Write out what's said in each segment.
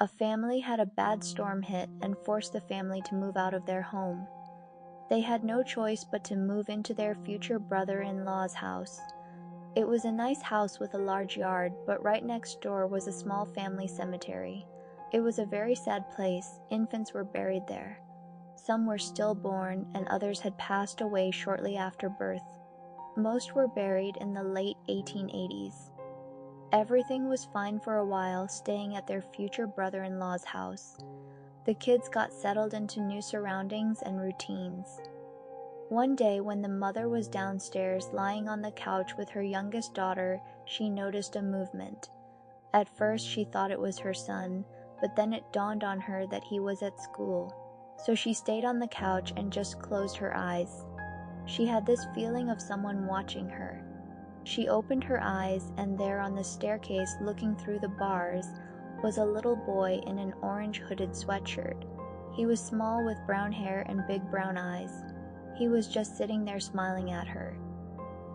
A family had a bad storm hit and forced the family to move out of their home. They had no choice but to move into their future brother-in-law's house. It was a nice house with a large yard, but right next door was a small family cemetery. It was a very sad place. Infants were buried there. Some were stillborn, and others had passed away shortly after birth. Most were buried in the late 1880s. Everything was fine for a while, staying at their future brother-in-law's house. The kids got settled into new surroundings and routines. One day, when the mother was downstairs lying on the couch with her youngest daughter, she noticed a movement. At first, she thought it was her son, but then it dawned on her that he was at school. So she stayed on the couch and just closed her eyes. She had this feeling of someone watching her. She opened her eyes, and there on the staircase, looking through the bars, was a little boy in an orange hooded sweatshirt. He was small with brown hair and big brown eyes. He was just sitting there smiling at her.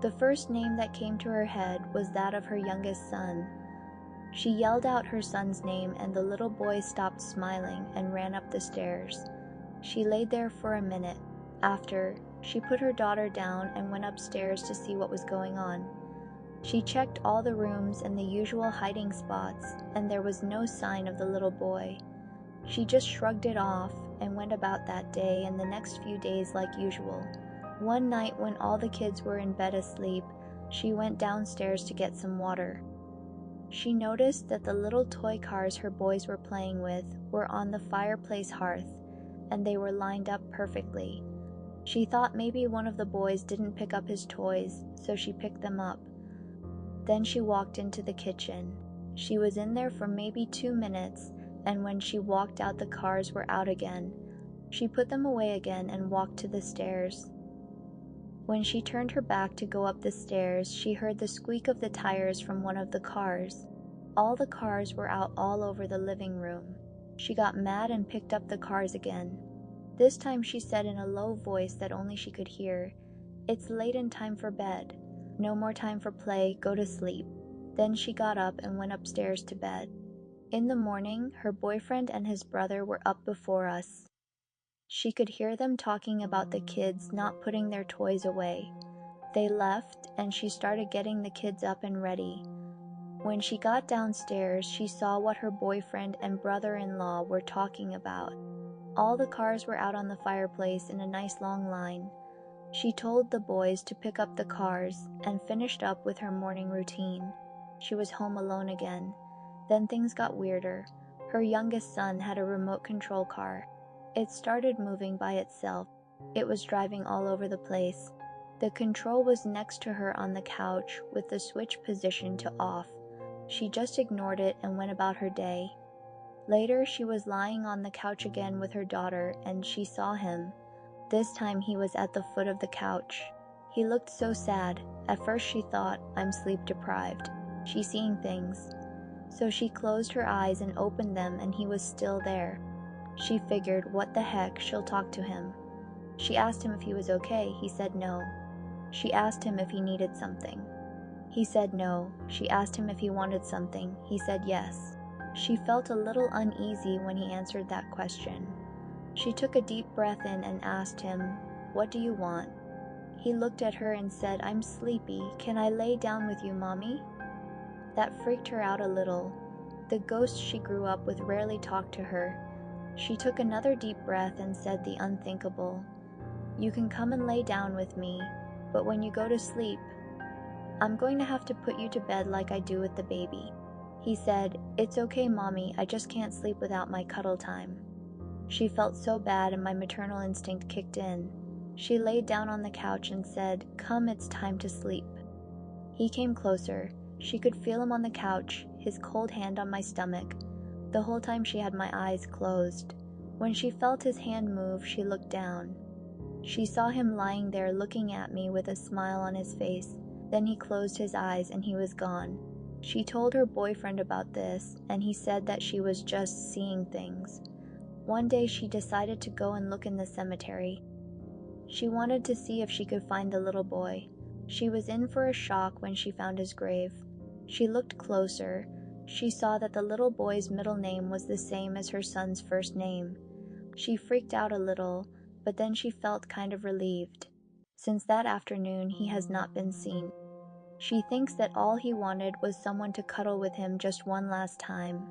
The first name that came to her head was that of her youngest son. She yelled out her son's name, and the little boy stopped smiling and ran up the stairs. She laid there for a minute. After, she put her daughter down and went upstairs to see what was going on. She checked all the rooms and the usual hiding spots, and there was no sign of the little boy. She just shrugged it off and went about that day and the next few days like usual. One night, when all the kids were in bed asleep, she went downstairs to get some water. She noticed that the little toy cars her boys were playing with were on the fireplace hearth, and they were lined up perfectly. She thought maybe one of the boys didn't pick up his toys, so she picked them up. Then she walked into the kitchen. She was in there for maybe 2 minutes, and when she walked out, the cars were out again. She put them away again and walked to the stairs. When she turned her back to go up the stairs, she heard the squeak of the tires from one of the cars. All the cars were out all over the living room. She got mad and picked up the cars again. This time she said in a low voice that only she could hear, "It's late and time for bed. No more time for play, go to sleep." Then she got up and went upstairs to bed. In the morning, her boyfriend and his brother were up before us. She could hear them talking about the kids not putting their toys away. They left, and she started getting the kids up and ready. When she got downstairs, she saw what her boyfriend and brother-in-law were talking about. All the cars were out on the fireplace in a nice long line. She told the boys to pick up the cars and finished up with her morning routine. She was home alone again. Then things got weirder. Her youngest son had a remote control car. It started moving by itself. It was driving all over the place. The control was next to her on the couch with the switch positioned to off. She just ignored it and went about her day. Later, she was lying on the couch again with her daughter, and she saw him. This time he was at the foot of the couch. He looked so sad. At first she thought, "I'm sleep deprived. She's seeing things." So she closed her eyes and opened them, and he was still there. She figured, what the heck, she'll talk to him. She asked him if he was okay. He said no. She asked him if he needed something. He said no. She asked him if he wanted something. He said yes. She felt a little uneasy when he answered that question. She took a deep breath in and asked him, "What do you want?" He looked at her and said, "I'm sleepy. Can I lay down with you, Mommy?" That freaked her out a little. The ghost she grew up with rarely talked to her. She took another deep breath and said the unthinkable, "You can come and lay down with me, but when you go to sleep, I'm going to have to put you to bed like I do with the baby." He said, "It's okay, Mommy, I just can't sleep without my cuddle time." She felt so bad, and my maternal instinct kicked in. She laid down on the couch and said, "Come, it's time to sleep." He came closer. She could feel him on the couch, his cold hand on my stomach. The whole time she had my eyes closed. When she felt his hand move, she looked down. She saw him lying there looking at me with a smile on his face. Then he closed his eyes and he was gone. She told her boyfriend about this, and he said that she was just seeing things. One day she decided to go and look in the cemetery. She wanted to see if she could find the little boy. She was in for a shock when she found his grave. She looked closer. she saw that the little boy's middle name was the same as her son's first name. She freaked out a little, but then she felt kind of relieved. Since that afternoon, he has not been seen. She thinks that all he wanted was someone to cuddle with him just one last time.